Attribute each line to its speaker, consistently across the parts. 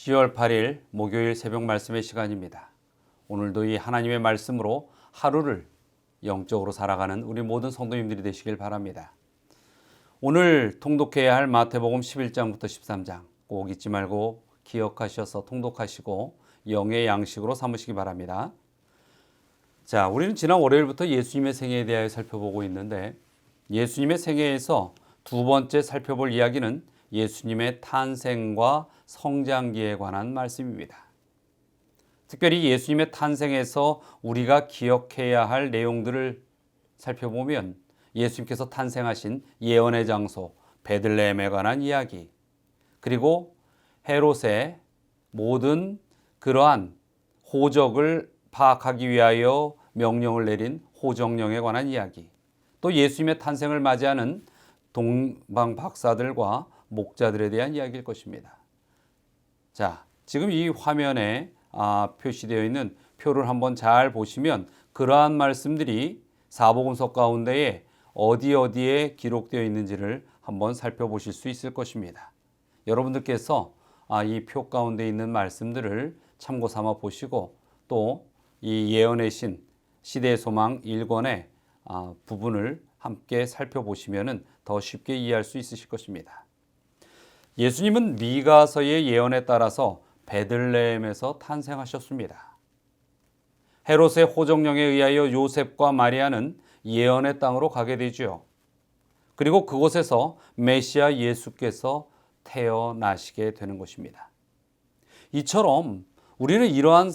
Speaker 1: 10월 8일 목요일 새벽 말씀의 시간입니다. 오늘도 이 하나님의 말씀으로 하루를 영적으로 살아가는 우리 모든 성도님들이 되시길 바랍니다. 오늘 통독해야 할 마태복음 11장부터 13장 꼭 잊지 말고 기억하셔서 통독하시고 영의 양식으로 삼으시기 바랍니다. 자, 우리는 지난 월요일부터 예수님의 생애에 대하여 살펴보고 있는데 예수님의 생애에서 두 번째 살펴볼 이야기는 예수님의 탄생과 성장기에 관한 말씀입니다. 특별히 예수님의 탄생에서 우리가 기억해야 할 내용들을 살펴보면 예수님께서 탄생하신 예언의 장소 베들레헴에 관한 이야기, 그리고 헤롯의 모든 그러한 호적을 파악하기 위하여 명령을 내린 호정령에 관한 이야기, 또 예수님의 탄생을 맞이하는 동방 박사들과 목자들에 대한 이야기일 것입니다. 자, 지금 이 화면에 표시되어 있는 표를 한번 잘 보시면 그러한 말씀들이 사복음서 가운데에 어디에 기록되어 있는지를 한번 살펴보실 수 있을 것입니다. 여러분들께서 이 표 가운데 있는 말씀들을 참고 삼아 보시고 또 이 예언의 신 시대의 소망 1권의 부분을 함께 살펴보시면 더 쉽게 이해할 수 있으실 것입니다. 예수님은 미가서의 예언에 따라서 베들레헴에서 탄생하셨습니다. 헤롯의 호정령에 의하여 요셉과 마리아는 예언의 땅으로 가게 되죠. 그리고 그곳에서 메시아 예수께서 태어나시게 되는 것입니다. 이처럼 우리는 이러한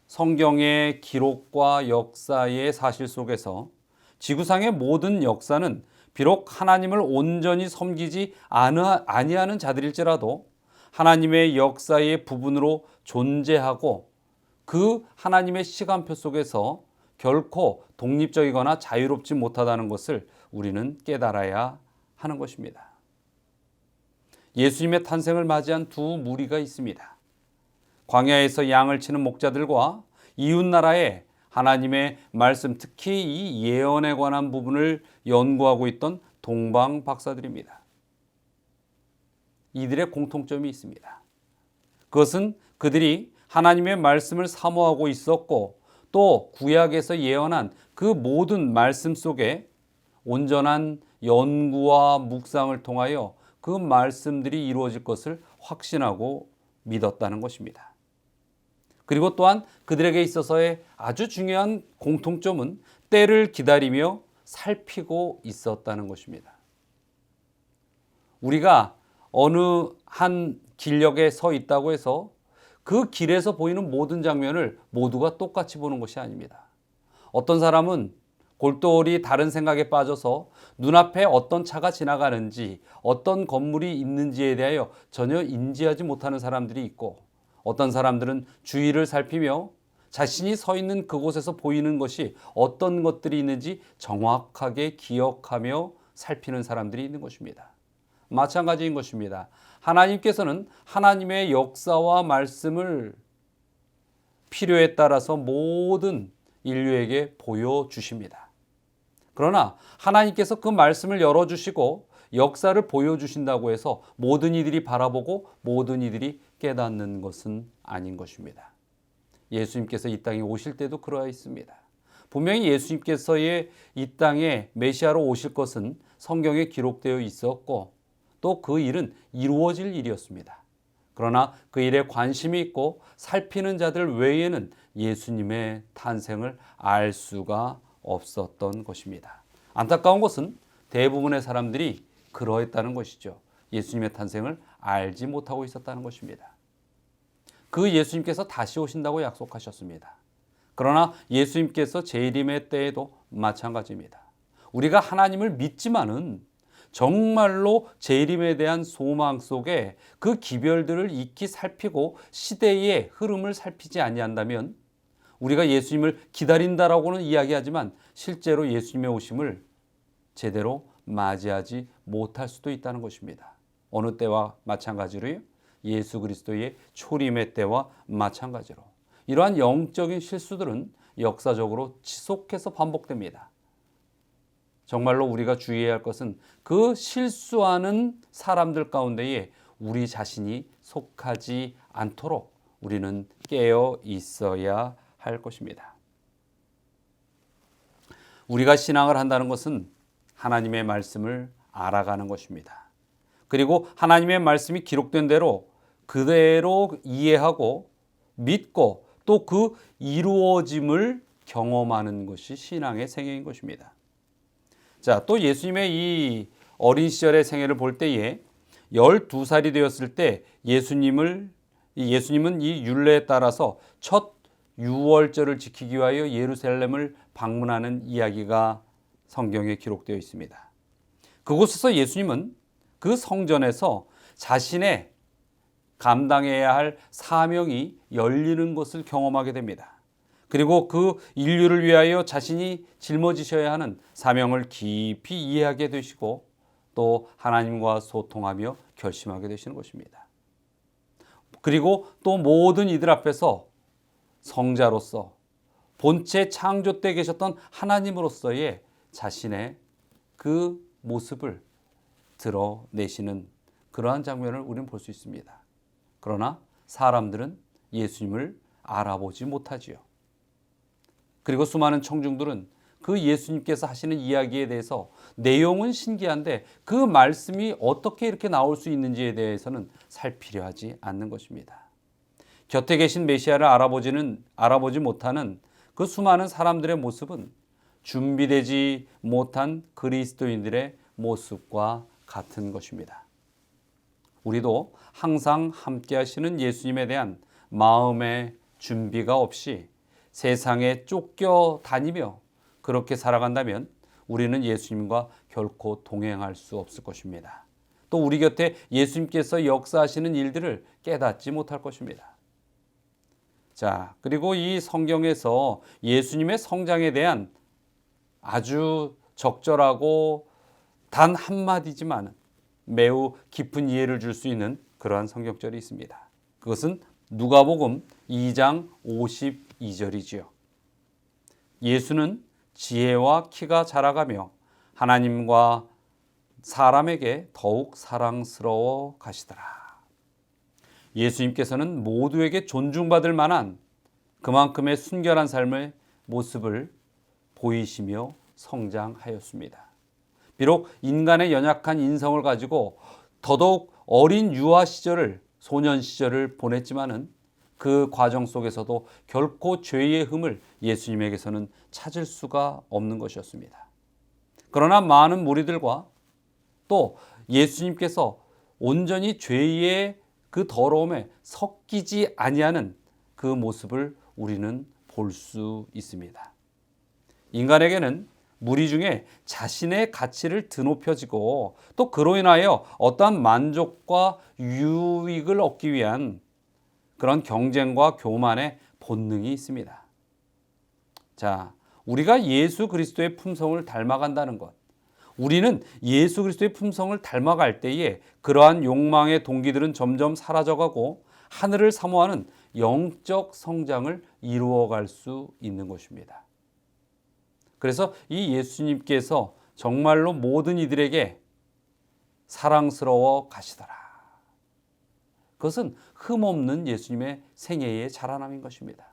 Speaker 1: 성경의 기록과 역사의 사실 속에서 지구상의 모든 역사는 비록 하나님을 온전히 섬기지 아니하는 자들일지라도 하나님의 역사의 부분으로 존재하고 그 하나님의 시간표 속에서 결코 독립적이거나 자유롭지 못하다는 것을 우리는 깨달아야 하는 것입니다. 예수님의 탄생을 맞이한 두 무리가 있습니다. 광야에서 양을 치는 목자들과 이웃나라에 하나님의 말씀, 특히 이 예언에 관한 부분을 연구하고 있던 동방 박사들입니다. 이들의 공통점이 있습니다. 그것은 그들이 하나님의 말씀을 사모하고 있었고 또 구약에서 예언한 그 모든 말씀 속에 온전한 연구와 묵상을 통하여 그 말씀들이 이루어질 것을 확신하고 믿었다는 것입니다. 그리고 또한 그들에게 있어서의 아주 중요한 공통점은 때를 기다리며 살피고 있었다는 것입니다. 우리가 어느 한 길역에 서 있다고 해서 그 길에서 보이는 모든 장면을 모두가 똑같이 보는 것이 아닙니다. 어떤 사람은 골똘히 다른 생각에 빠져서 눈앞에 어떤 차가 지나가는지 어떤 건물이 있는지에 대하여 전혀 인지하지 못하는 사람들이 있고 어떤 사람들은 주위를 살피며 자신이 서 있는 그곳에서 보이는 것이 어떤 것들이 있는지 정확하게 기억하며 살피는 사람들이 있는 것입니다. 마찬가지인 것입니다. 하나님께서는 하나님의 역사와 말씀을 필요에 따라서 모든 인류에게 보여주십니다. 그러나 하나님께서 그 말씀을 열어주시고 역사를 보여주신다고 해서 모든 이들이 바라보고 모든 이들이 깨닫는 것은 아닌 것입니다. 예수님께서 이 땅에 오실 때도 그러했습니다. 분명히 예수님께서의 이 땅에 메시아로 오실 것은 성경에 기록되어 있었고 또 그 일은 이루어질 일이었습니다. 그러나 그 일에 관심이 있고 살피는 자들 외에는 예수님의 탄생을 알 수가 없었던 것입니다. 안타까운 것은 대부분의 사람들이 그러했다는 것이죠. 예수님의 탄생을 알지 못하고 있었다는 것입니다. 그 예수님께서 다시 오신다고 약속하셨습니다. 그러나 예수님께서 재림의 때에도 마찬가지입니다. 우리가 하나님을 믿지만은 정말로 재림에 대한 소망 속에 그 기별들을 익히 살피고 시대의 흐름을 살피지 아니한다면 우리가 예수님을 기다린다라고는 이야기하지만 실제로 예수님의 오심을 제대로 맞이하지 못할 수도 있다는 것입니다. 어느 때와 마찬가지로요? 예수 그리스도의 초림의 때와 마찬가지로 이러한 영적인 실수들은 역사적으로 지속해서 반복됩니다. 정말로 우리가 주의해야 할 것은 그 실수하는 사람들 가운데에 우리 자신이 속하지 않도록 우리는 깨어 있어야 할 것입니다. 우리가 신앙을 한다는 것은 하나님의 말씀을 알아가는 것입니다. 그리고 하나님의 말씀이 기록된 대로 그대로 이해하고 믿고 또 그 이루어짐을 경험하는 것이 신앙의 생애인 것입니다. 자, 또 예수님의 이 어린 시절의 생애를 볼 때에 12살이 되었을 때 예수님은 이 율례에 따라서 첫 유월절을 지키기 위하여 예루살렘을 방문하는 이야기가 성경에 기록되어 있습니다. 그곳에서 예수님은 그 성전에서 자신의 감당해야 할 사명이 열리는 것을 경험하게 됩니다. 그리고 그 인류를 위하여 자신이 짊어지셔야 하는 사명을 깊이 이해하게 되시고 또 하나님과 소통하며 결심하게 되시는 것입니다. 그리고 또 모든 이들 앞에서 성자로서 본체 창조 때 계셨던 하나님으로서의 자신의 그 모습을 드러내시는 그러한 장면을 우리는 볼 수 있습니다. 그러나 사람들은 예수님을 알아보지 못하지요. 그리고 수많은 청중들은 그 예수님께서 하시는 이야기에 대해서 내용은 신기한데 그 말씀이 어떻게 이렇게 나올 수 있는지에 대해서는 살피려 하지 않는 것입니다. 곁에 계신 메시아를 알아보지 못하는 그 수많은 사람들의 모습은 준비되지 못한 그리스도인들의 모습과 같은 것입니다. 우리도 항상 함께 하시는 예수님에 대한 마음의 준비가 없이 세상에 쫓겨 다니며 그렇게 살아간다면 우리는 예수님과 결코 동행할 수 없을 것입니다. 또 우리 곁에 예수님께서 역사하시는 일들을 깨닫지 못할 것입니다. 자, 그리고 이 성경에서 예수님의 성장에 대한 아주 적절하고 단 한마디지만 매우 깊은 이해를 줄 수 있는 그러한 성경절이 있습니다. 그것은 누가복음 2장 52절이지요. 예수는 지혜와 키가 자라가며 하나님과 사람에게 더욱 사랑스러워 가시더라. 예수님께서는 모두에게 존중받을 만한 그만큼의 순결한 삶의 모습을 보이시며 성장하였습니다. 비록 인간의 연약한 인성을 가지고 더더욱 어린 유아 시절을 소년 시절을 보냈지만은 그 과정 속에서도 결코 죄의 흠을 예수님에게서는 찾을 수가 없는 것이었습니다. 그러나 많은 무리들과 또 예수님께서 온전히 죄의 그 더러움에 섞이지 아니하는 그 모습을 우리는 볼 수 있습니다. 인간에게는 무리 중에 자신의 가치를 드높여지고 또 그로 인하여 어떠한 만족과 유익을 얻기 위한 그런 경쟁과 교만의 본능이 있습니다. 자, 우리가 예수 그리스도의 품성을 닮아간다는 것, 우리는 예수 그리스도의 품성을 닮아갈 때에 그러한 욕망의 동기들은 점점 사라져가고 하늘을 사모하는 영적 성장을 이루어갈 수 있는 것입니다. 그래서 이 예수님께서 정말로 모든 이들에게 사랑스러워 가시더라. 그것은 흠없는 예수님의 생애의 자라남인 것입니다.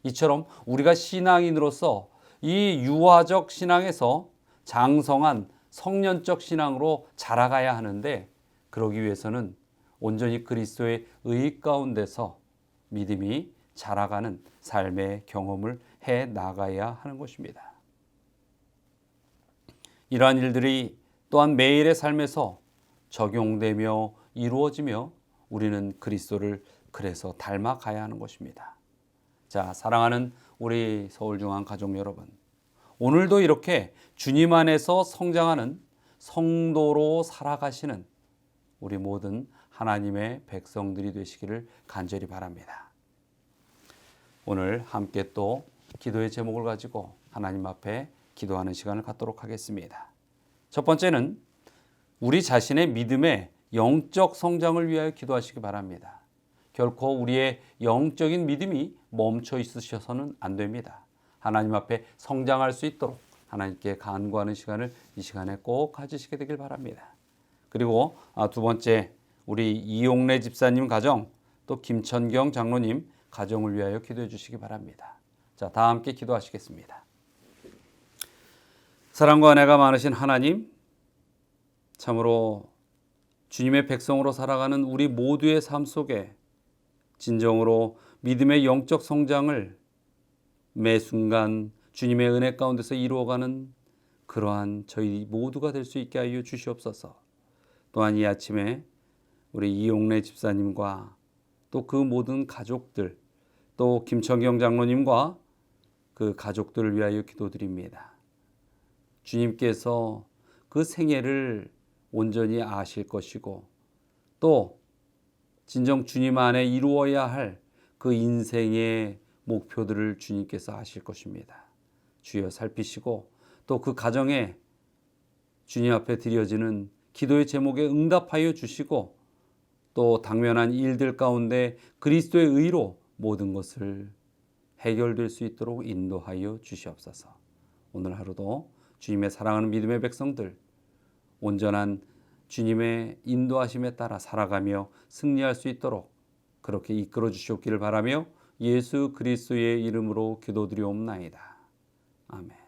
Speaker 1: 이처럼 우리가 신앙인으로서 이 유아적 신앙에서 장성한 성년적 신앙으로 자라가야 하는데 그러기 위해서는 온전히 그리스도의 의 가운데서 믿음이 자라가는 삶의 경험을 해 나가야 하는 것입니다. 이러한 일들이 또한 매일의 삶에서 적용되며 이루어지며 우리는 그리스도를 그래서 닮아가야 하는 것입니다. 자, 사랑하는 우리 서울중앙 가족 여러분, 오늘도 이렇게 주님 안에서 성장하는 성도로 살아가시는 우리 모든 하나님의 백성들이 되시기를 간절히 바랍니다. 오늘 함께 또 기도의 제목을 가지고 하나님 앞에 기도하는 시간을 갖도록 하겠습니다. 첫 번째는 우리 자신의 믿음의 영적 성장을 위하여 기도하시기 바랍니다. 결코 우리의 영적인 믿음이 멈춰 있으셔서는 안 됩니다. 하나님 앞에 성장할 수 있도록 하나님께 간구하는 시간을 이 시간에 꼭 가지시게 되길 바랍니다. 그리고 두 번째, 우리 이용래 집사님 가정, 또 김천경 장로님 가정을 위하여 기도해 주시기 바랍니다. 자, 다 함께 기도하시겠습니다. 사랑과 은혜가 많으신 하나님, 참으로 주님의 백성으로 살아가는 우리 모두의 삶 속에 진정으로 믿음의 영적 성장을 매 순간 주님의 은혜 가운데서 이루어가는 그러한 저희 모두가 될 수 있게 하여 주시옵소서. 또한 이 아침에 우리 이용래 집사님과 또 그 모든 가족들, 또 김천경 장로님과 그 가족들을 위하여 기도드립니다. 주님께서 그 생애를 온전히 아실 것이고 또 진정 주님 안에 이루어야 할 그 인생의 목표들을 주님께서 아실 것입니다. 주여 살피시고 또 그 가정에 주님 앞에 드려지는 기도의 제목에 응답하여 주시고 또 당면한 일들 가운데 그리스도의 의로 모든 것을 해결될 수 있도록 인도하여 주시옵소서. 오늘 하루도 주님의 사랑하는 믿음의 백성들 온전한 주님의 인도하심에 따라 살아가며 승리할 수 있도록 그렇게 이끌어 주시옵기를 바라며 예수 그리스도의 이름으로 기도드리옵나이다. 아멘.